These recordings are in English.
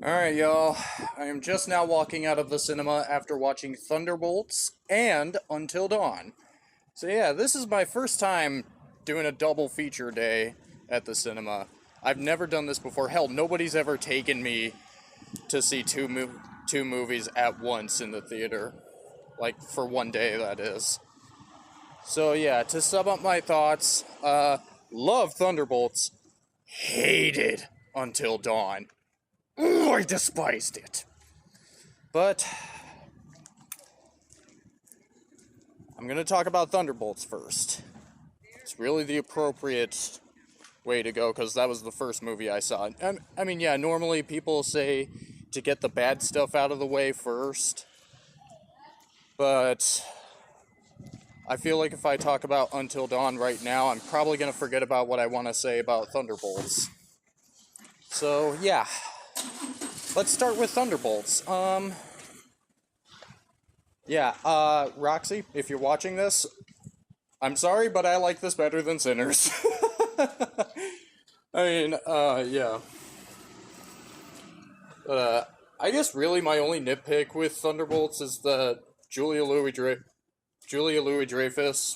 Alright, y'all. I am just now walking out of the cinema after watching Thunderbolts and Until Dawn. So yeah, this is my first time doing a double feature day at the cinema. I've never done this before. Hell, nobody's ever taken me to see two movies at once in the theater. Like, for one day, that is. So yeah, to sum up my thoughts, love Thunderbolts, hated Until Dawn. Ooh, I despised it. But I'm going to talk about Thunderbolts first. It's really the appropriate way to go because that was the first movie I saw. I mean, yeah, normally people say to get the bad stuff out of the way first. But I feel like if I talk about Until Dawn right now, I'm probably going to forget about what I want to say about Thunderbolts. So, yeah. Let's start with Thunderbolts. Roxy, if you're watching this, I'm sorry, but I like this better than Sinners. Yeah. I guess really my only nitpick with Thunderbolts is that Julia Louis-Dreyfus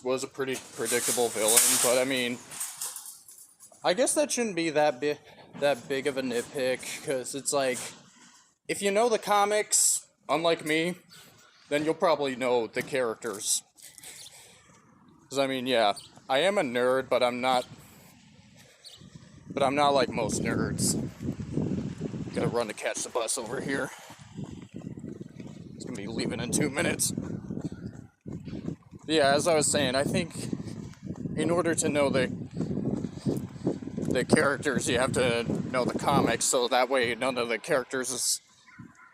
was a pretty predictable villain, but I mean, I guess that shouldn't be that big of a nitpick, because it's like, if you know the comics, unlike me, then you'll probably know the characters. Because, I mean, yeah, I am a nerd, but I'm not like most nerds. Gotta run to catch the bus over here. It's gonna be leaving in 2 minutes. Yeah, as I was saying, I think in order to know the characters, you have to know the comics, so that way none of the characters'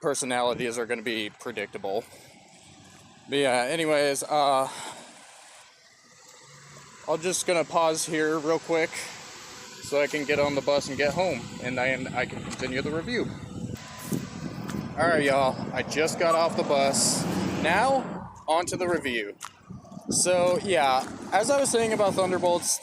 personalities are going to be predictable. But yeah, anyways, I'm just going to pause here real quick so I can get on the bus and get home, and then I can continue the review. Alright, y'all, I just got off the bus. Now, on to the review. So, yeah, as I was saying about Thunderbolts,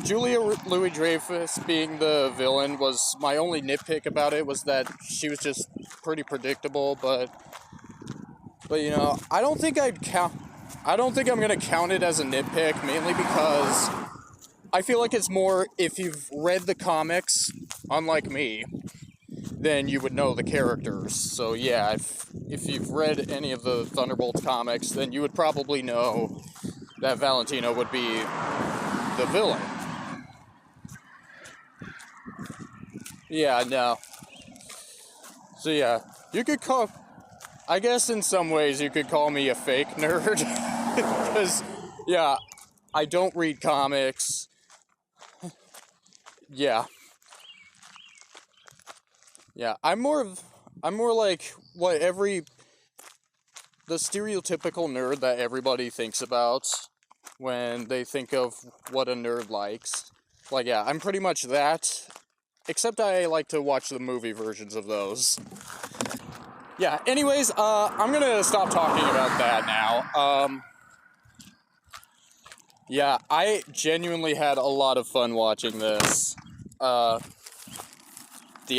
Julia Louis-Dreyfus being the villain was my only nitpick about it, was that she was just pretty predictable, but you know, I don't think I'm gonna count it as a nitpick, mainly because I feel like it's more, if you've read the comics, unlike me, then you would know the characters. So yeah, if you've read any of the Thunderbolts comics, then you would probably know that Valentina would be the villain. Yeah, no. So yeah, I guess in some ways you could call me a fake nerd. Because, yeah, I don't read comics. Yeah. Yeah, I'm more like the stereotypical nerd that everybody thinks about when they think of what a nerd likes. Like, yeah, I'm pretty much that. Except I like to watch the movie versions of those. Yeah, anyways, I'm gonna stop talking about that now. Yeah, I genuinely had a lot of fun watching this. The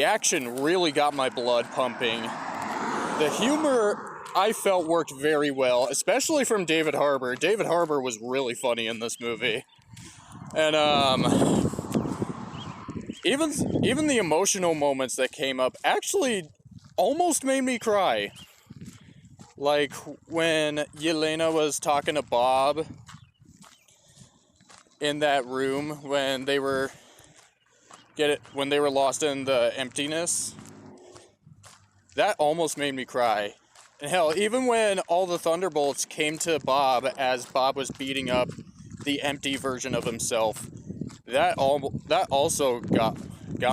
action really got my blood pumping. The humor, I felt, worked very well, especially from David Harbour. David Harbour was really funny in this movie. And, even the emotional moments that came up actually almost made me cry. Like when Yelena was talking to Bob in that room when they were lost in the emptiness. That almost made me cry. And hell, even when all the Thunderbolts came to Bob as Bob was beating up the empty version of himself, that also got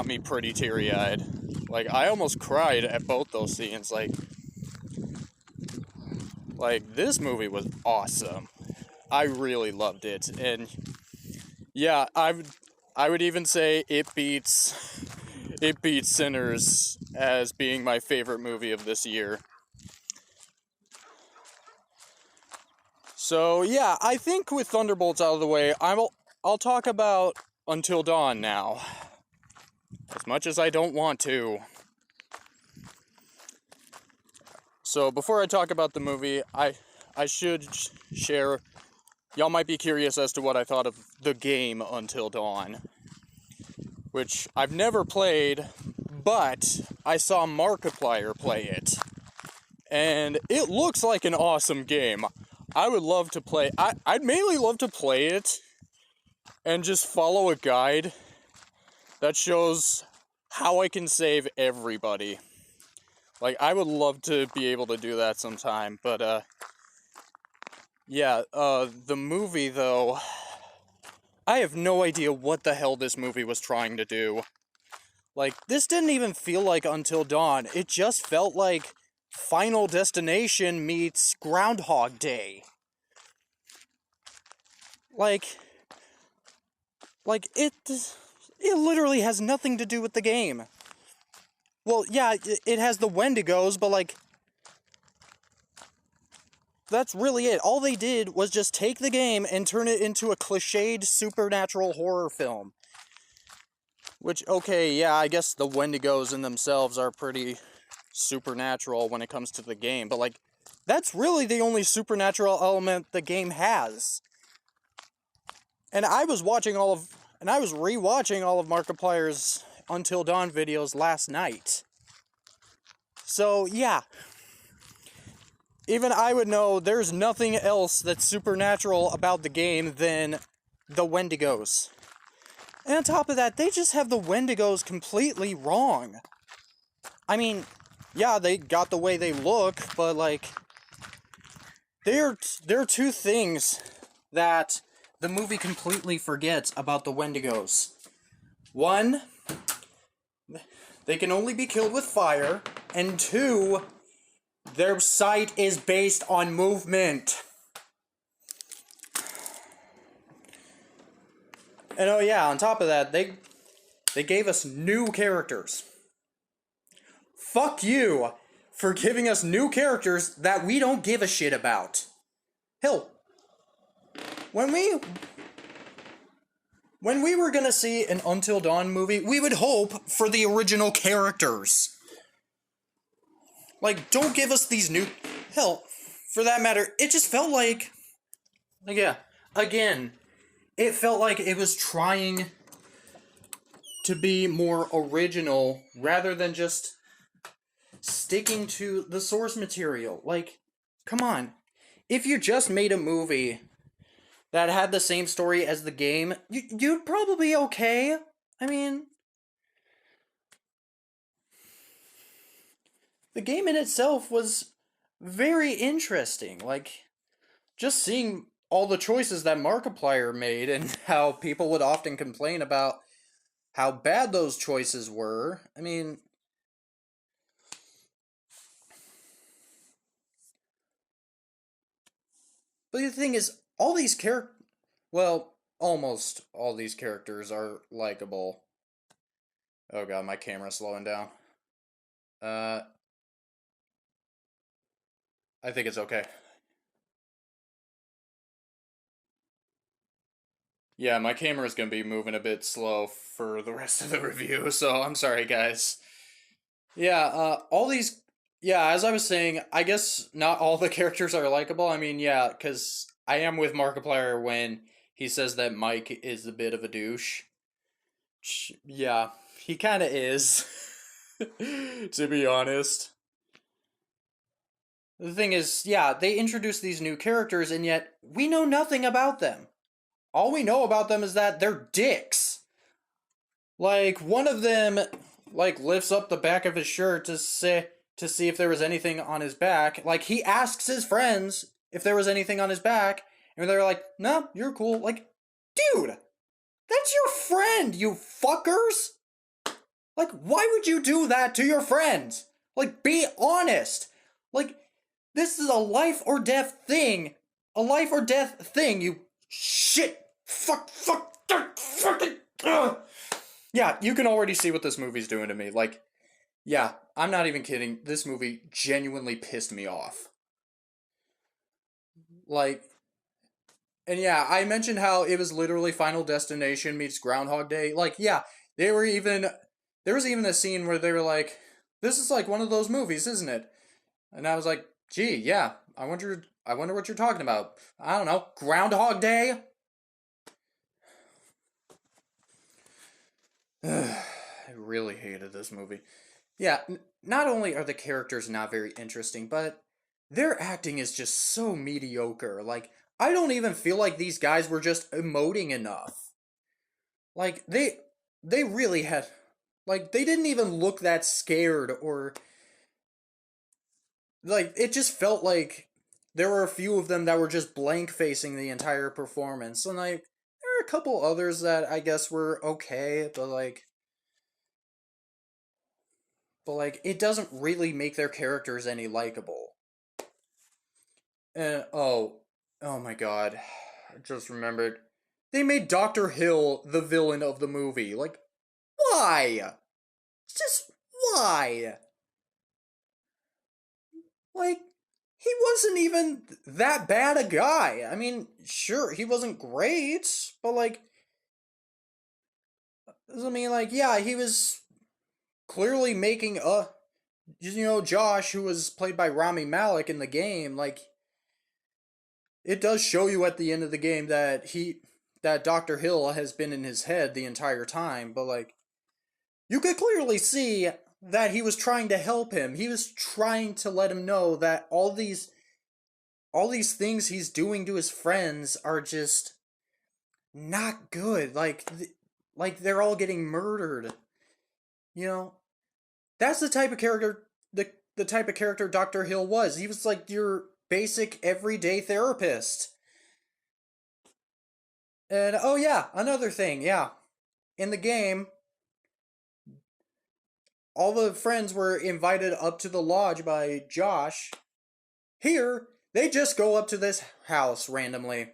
me pretty teary-eyed. Like, I almost cried at both those scenes. Like this movie was awesome. I really loved it, and yeah, I would even say it beats Sinners as being my favorite movie of this year. So yeah, I think with Thunderbolts out of the way, I'll talk about Until Dawn now. As much as I don't want to. So before I talk about the movie, I should share. Y'all might be curious as to what I thought of the game Until Dawn, which I've never played, but I saw Markiplier play it. And it looks like an awesome game. I would love to play. I'd mainly love to play it and just follow a guide that shows how I can save everybody. Like, I would love to be able to do that sometime, but, yeah, the movie, though, I have no idea what the hell this movie was trying to do. Like, this didn't even feel like Until Dawn. It just felt like Final Destination meets Groundhog Day. Like, it literally has nothing to do with the game. Well, yeah, it has the Wendigos, but, like, that's really it. All they did was just take the game and turn it into a cliched supernatural horror film. Which, okay, yeah, I guess the Wendigos in themselves are pretty supernatural when it comes to the game, but, like, that's really the only supernatural element the game has. And I was rewatching all of Markiplier's Until Dawn videos last night. So, yeah. Even I would know there's nothing else that's supernatural about the game than the Wendigos. And on top of that, they just have the Wendigos completely wrong. I mean, yeah, they got the way they look, but, like, there are two things that the movie completely forgets about the Wendigos. One, they can only be killed with fire, and two, their sight is based on movement. And oh yeah, on top of that, they gave us new characters. Fuck you for giving us new characters that we don't give a shit about. Hell, when we were gonna see an Until Dawn movie, we would hope for the original characters. Like, don't give us these new... Hell, for that matter, it just felt like... Yeah, again, it felt like it was trying to be more original rather than just sticking to the source material. Like, come on. If you just made a movie that had the same story as the game, you'd probably be okay. I mean... The game in itself was very interesting. Like, just seeing all the choices that Markiplier made and how people would often complain about how bad those choices were. I mean... But the thing is, all these well, almost all these characters are likable. Oh god, my camera's slowing down. I think it's okay. Yeah, my camera's gonna be moving a bit slow for the rest of the review, so I'm sorry, guys. Yeah, all these... Yeah, as I was saying, I guess not all the characters are likable. I mean, yeah, because I am with Markiplier when he says that Mike is a bit of a douche. Yeah, he kind of is, to be honest. The thing is, yeah, they introduce these new characters, and yet we know nothing about them. All we know about them is that they're dicks. Like, one of them, like, lifts up the back of his shirt to see if there was anything on his back. Like, he asks his friends if there was anything on his back, and they're like, no, you're cool. Like, dude, that's your friend, you fuckers! Like, why would you do that to your friends? Like, be honest. Like, this is a life or death thing. A life or death thing, you shit. Fucking. Ugh. Yeah, you can already see what this movie's doing to me. Like, yeah, I'm not even kidding. This movie genuinely pissed me off. Like, and yeah, I mentioned how it was literally Final Destination meets Groundhog Day. Like, yeah, there was even a scene where they were like, this is like one of those movies, isn't it? And I was like, gee, yeah, I wonder what you're talking about. I don't know, Groundhog Day? I really hated this movie. Yeah, not only are the characters not very interesting, but their acting is just so mediocre. Like, I don't even feel like these guys were just emoting enough. Like, they really had, like, they didn't even look that scared, or like, it just felt like there were a few of them that were just blank facing the entire performance. And like, there are a couple others that I guess were okay, but like it doesn't really make their characters any likable. And oh my god, I just remembered, they made Dr. Hill the villain of the movie. Like, why? Just why? Like, he wasn't even that bad a guy. I mean, sure, he wasn't great, but like, I mean, like, yeah, he was clearly making Josh, who was played by Rami Malek in the game. Like, it does show you at the end of the game that Dr. Hill has been in his head the entire time, but like, you could clearly see that he was trying to help him. He was trying to let him know that all these things he's doing to his friends are just not good. Like they're all getting murdered. You know, that's the type of character Dr. Hill was. He was like your basic everyday therapist. And oh yeah, another thing, yeah. In the game, all the friends were invited up to the lodge by Josh. Here, they just go up to this house randomly.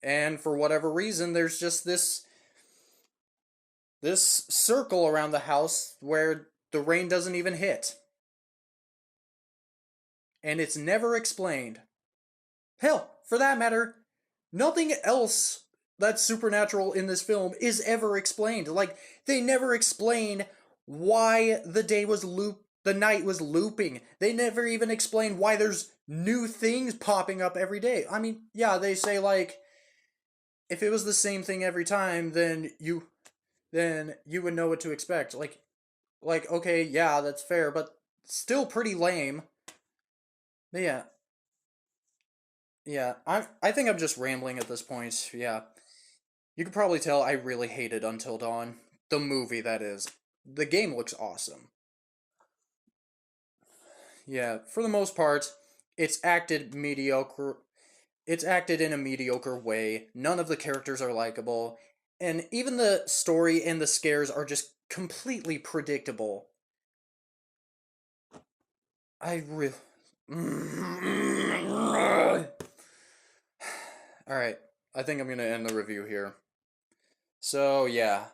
And for whatever reason, there's just this circle around the house where the rain doesn't even hit. And it's never explained. Hell, for that matter, nothing else that's supernatural in this film is ever explained. Like, they never explain why the night was looping. They never even explain why there's new things popping up every day. I mean, yeah, they say like, if it was the same thing every time, then you would know what to expect. Like okay, yeah, that's fair, but still pretty lame. But yeah, yeah, I think I'm just rambling at this point. Yeah, you could probably tell I really hated Until Dawn, the movie that is. The game looks awesome. Yeah, for the most part, it's acted mediocre. It's acted in a mediocre way. None of the characters are likable, and even the story and the scares are just completely predictable. I really. Alright, I think I'm gonna end the review here. So, yeah.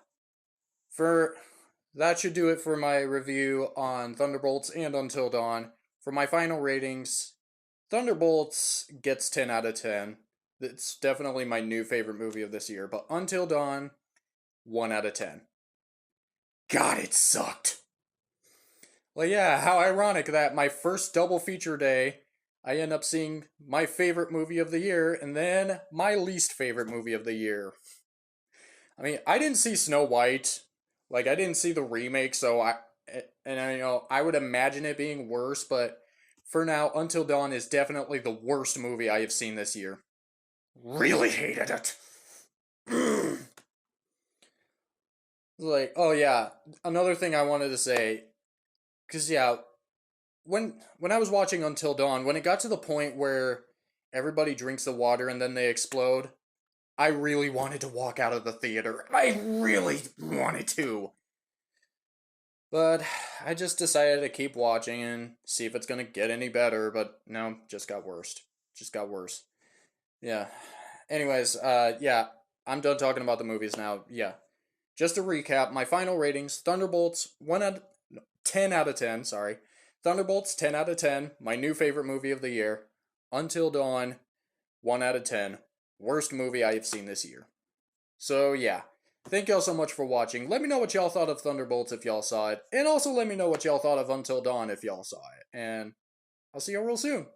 For that should do it for my review on Thunderbolts and Until Dawn. For my final ratings, Thunderbolts gets 10 out of 10. It's definitely my new favorite movie of this year, but Until Dawn, 1 out of 10. God, it sucked. Well, yeah, how ironic that my first double feature day, I end up seeing my favorite movie of the year and then my least favorite movie of the year. I mean, I didn't see Snow White. Like, I didn't see the remake, I would imagine it being worse, but for now, Until Dawn is definitely the worst movie I have seen this year. Really hated it. Like, oh yeah, another thing I wanted to say, because yeah, when I was watching Until Dawn, when it got to the point where everybody drinks the water and then they explode, I really wanted to walk out of the theater. I really wanted to. But I just decided to keep watching and see if it's gonna get any better, but no, just got worse. Just got worse. Yeah. Anyways, yeah, I'm done talking about the movies now. Yeah. Just to recap, my final ratings, Thunderbolts 10 out of 10, sorry. Thunderbolts 10 out of 10, my new favorite movie of the year. Until Dawn 1 out of 10, worst movie I have seen this year. So yeah, Thank y'all so much for watching. Let me know what y'all thought of Thunderbolts if y'all saw it. And also let me know what y'all thought of Until Dawn if y'all saw it. And I'll see y'all real soon.